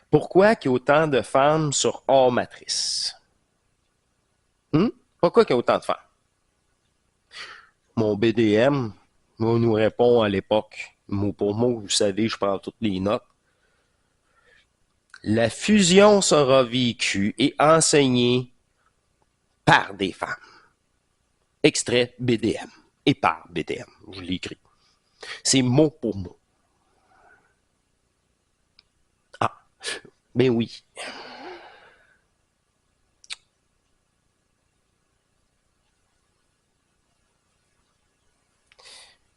Pourquoi qu'il y a autant de femmes sur hors matrice? Pourquoi qu'il y a autant de femmes? Mon BDM nous répond à l'époque, mot pour mot, vous savez, je prends toutes les notes. La fusion sera vécue et enseignée par des femmes. Extrait BDM et par BDM, je l'ai écrit. C'est mot pour mot. Ah, ben oui.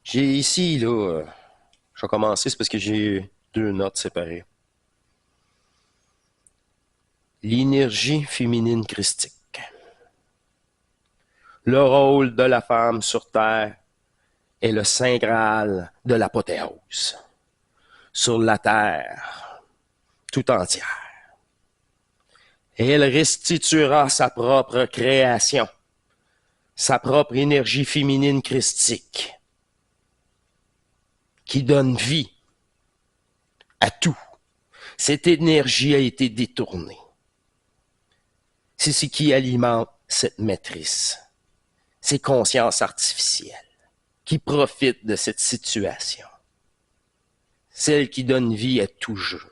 J'ai ici, là, je vais commencer, c'est parce que j'ai deux notes séparées. L'énergie féminine christique. Le rôle de la femme sur Terre est le saint graal de l'apothéose. Sur la Terre, tout entière. Et elle restituera sa propre création, sa propre énergie féminine christique, qui donne vie à tout. Cette énergie a été détournée. C'est ce qui alimente cette matrice, ces consciences artificielles qui profitent de cette situation. Celle qui donne vie à tout jeu,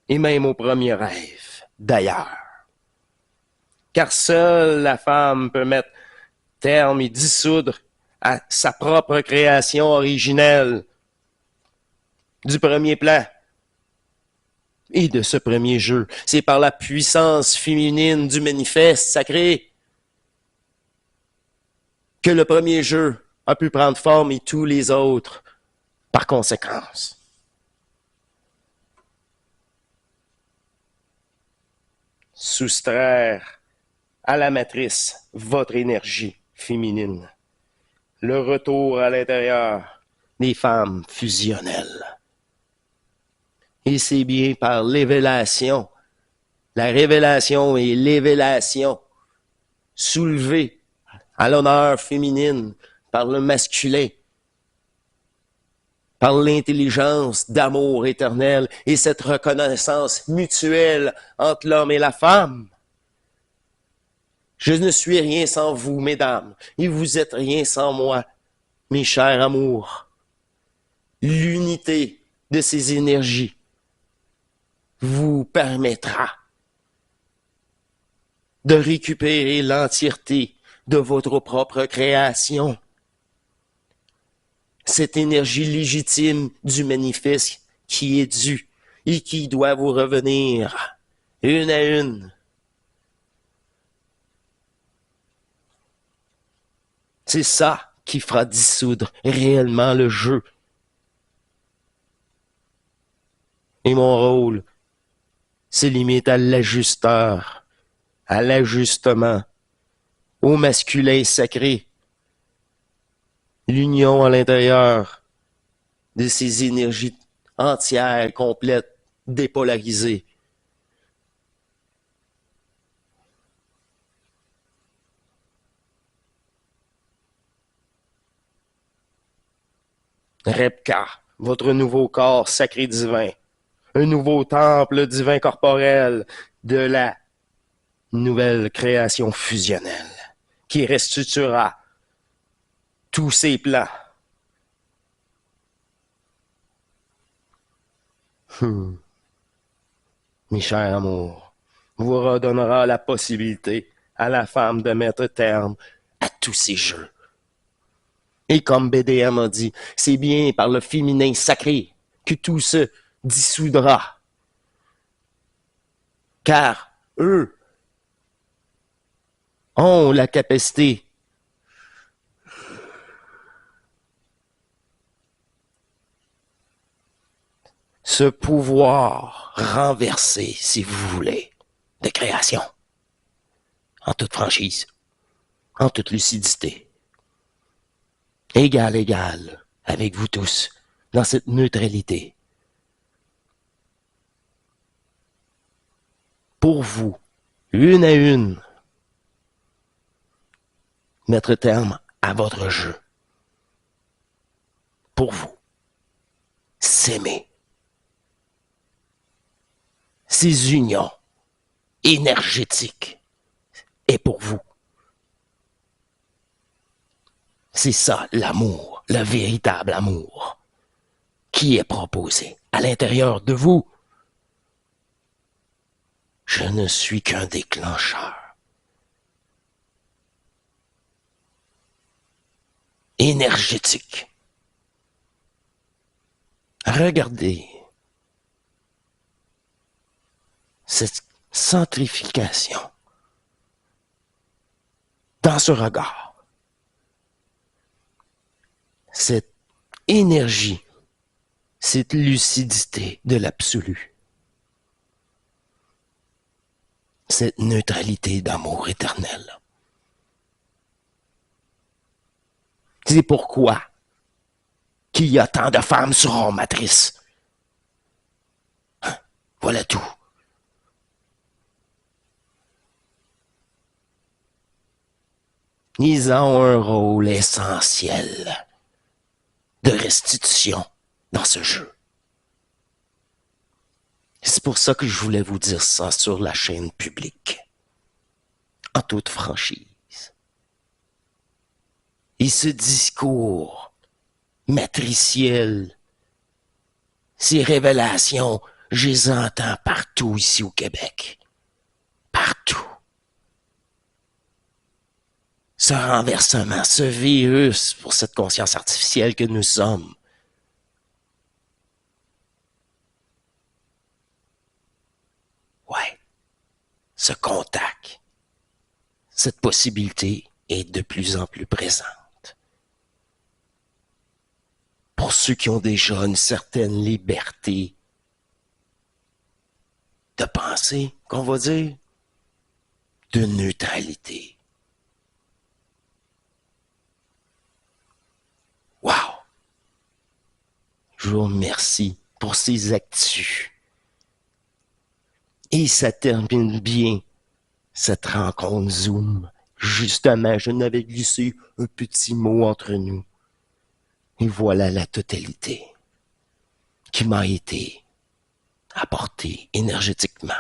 et même au premier rêve, d'ailleurs. Car seule la femme peut mettre terme et dissoudre à sa propre création originelle du premier plan et de ce premier jeu. C'est par la puissance féminine du manifeste sacré que le premier jeu a pu prendre forme et tous les autres par conséquence. Soustraire à la matrice votre énergie féminine. Le retour à l'intérieur des femmes fusionnelles. Et c'est bien par l'évélation, la révélation et l'évélation soulevée à l'honneur féminine par le masculin, par l'intelligence d'amour éternel et cette reconnaissance mutuelle entre l'homme et la femme. Je ne suis rien sans vous, mesdames, et vous êtes rien sans moi, mes chers amours. L'unité de ces énergies vous permettra de récupérer l'entièreté de votre propre création. Cette énergie légitime du manifeste qui est due et qui doit vous revenir une à une. C'est ça qui fera dissoudre réellement le jeu. Et mon rôle se limite à l'ajusteur, à l'ajustement, au masculin sacré, l'union à l'intérieur de ces énergies entières, complètes, dépolarisées. Repka, votre nouveau corps sacré divin, un nouveau temple divin corporel de la nouvelle création fusionnelle qui restituera tous ses plans. Mes chers amours, vous redonnera la possibilité à la femme de mettre terme à tous ces jeux. Et comme BDM a dit, c'est bien par le féminin sacré que tout se dissoudra. Car eux ont la capacité ce pouvoir renversé, si vous voulez, de création. En toute franchise, en toute lucidité. Égal avec vous tous, dans cette neutralité. Pour vous, une à une, mettre terme à votre jeu. Pour vous, s'aimer. ces unions énergétiques est pour vous. C'est ça l'amour, le véritable amour qui est proposé à l'intérieur de vous. Je ne suis qu'un déclencheur énergétique. Regardez cette centrification dans ce regard, cette énergie, cette lucidité de l'absolu, cette neutralité d'amour éternel. C'est pourquoi qu'il y a tant de femmes sur matrice. Voilà tout. Ils ont un rôle essentiel de restitution dans ce jeu. C'est pour ça que je voulais vous dire ça sur la chaîne publique, en toute franchise. Et ce discours matriciel, ces révélations, je les entends partout ici au Québec. Partout. Ce renversement, ce virus pour cette conscience artificielle que nous sommes. Ouais. Ce contact, cette possibilité est de plus en plus présente. Pour ceux qui ont déjà une certaine liberté de penser, qu'on va dire, de neutralité. Wow! Je vous remercie pour ces actus. Et ça termine bien, cette rencontre Zoom. Justement, je n'avais glissé un petit mot entre nous. Et voilà la totalité qui m'a été apportée énergétiquement.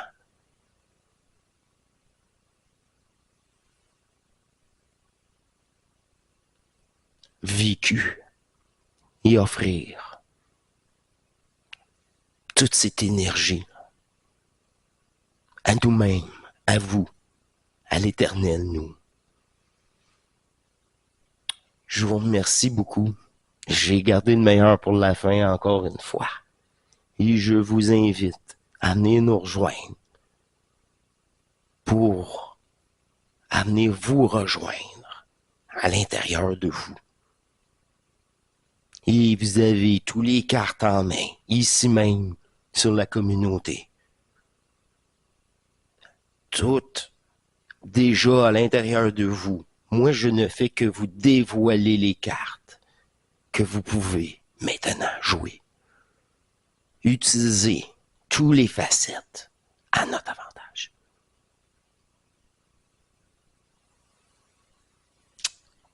Vécu et offrir toute cette énergie à nous-mêmes, à vous, à l'Éternel, nous. Je vous remercie beaucoup. J'ai gardé le meilleur pour la fin encore une fois. Et je vous invite à venir nous rejoindre pour amener vous rejoindre à l'intérieur de vous. Et vous avez tous les cartes en main, ici même, sur la communauté. Toutes déjà à l'intérieur de vous. Moi, je ne fais que vous dévoiler les cartes que vous pouvez maintenant jouer. Utiliser tous les facettes à notre avantage.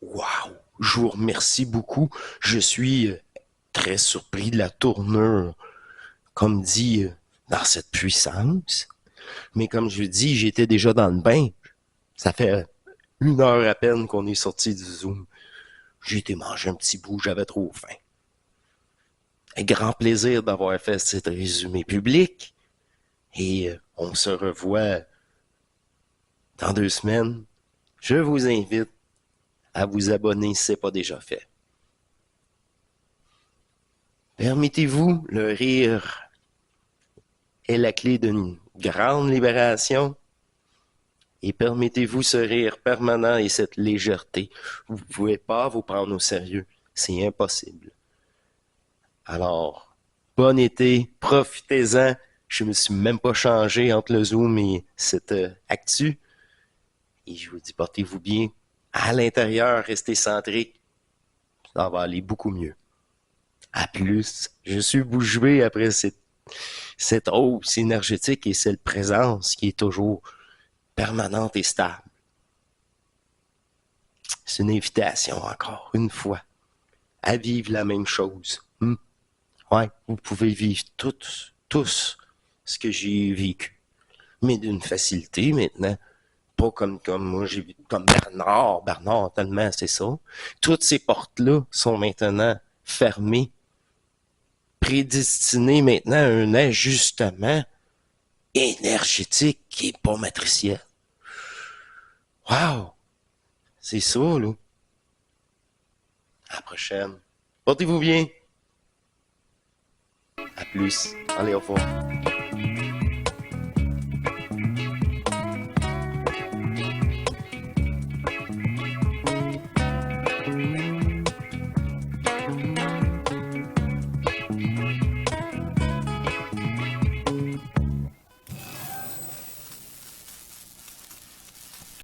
Wow! Je vous remercie beaucoup. Je suis très surpris de la tournure, comme dit, dans cette puissance. Mais comme je vous dis, j'étais déjà dans le bain. Ça fait 1 heure à peine qu'on est sorti du Zoom. J'ai été manger un petit bout, j'avais trop faim. Un grand plaisir d'avoir fait cet résumé public. Et on se revoit dans 2 semaines. Je vous invite à vous abonner si ce n'est pas déjà fait. Permettez-vous, le rire est la clé d'une grande libération. Et permettez-vous ce rire permanent et cette légèreté. Vous ne pouvez pas vous prendre au sérieux. C'est impossible. Alors, bon été, profitez-en. Je me suis même pas changé entre le Zoom et cette actu. Et je vous dis, portez-vous bien. À l'intérieur, restez centré. Ça va aller beaucoup mieux. À plus. Je suis bouche bée après cette hausse énergétique et cette présence qui est toujours permanente et stable. C'est une invitation encore, une fois, à vivre la même chose. Ouais, vous pouvez vivre tous ce que j'ai vécu. Mais d'une facilité maintenant. Pas comme moi, j'ai vu, comme Bernard, tellement c'est ça. Toutes ces portes-là sont maintenant fermées, prédestinées maintenant à un ajustement énergétique qui est pas matriciel. Wow! C'est ça, là. À la prochaine. Portez-vous bien. À plus. Allez, au revoir.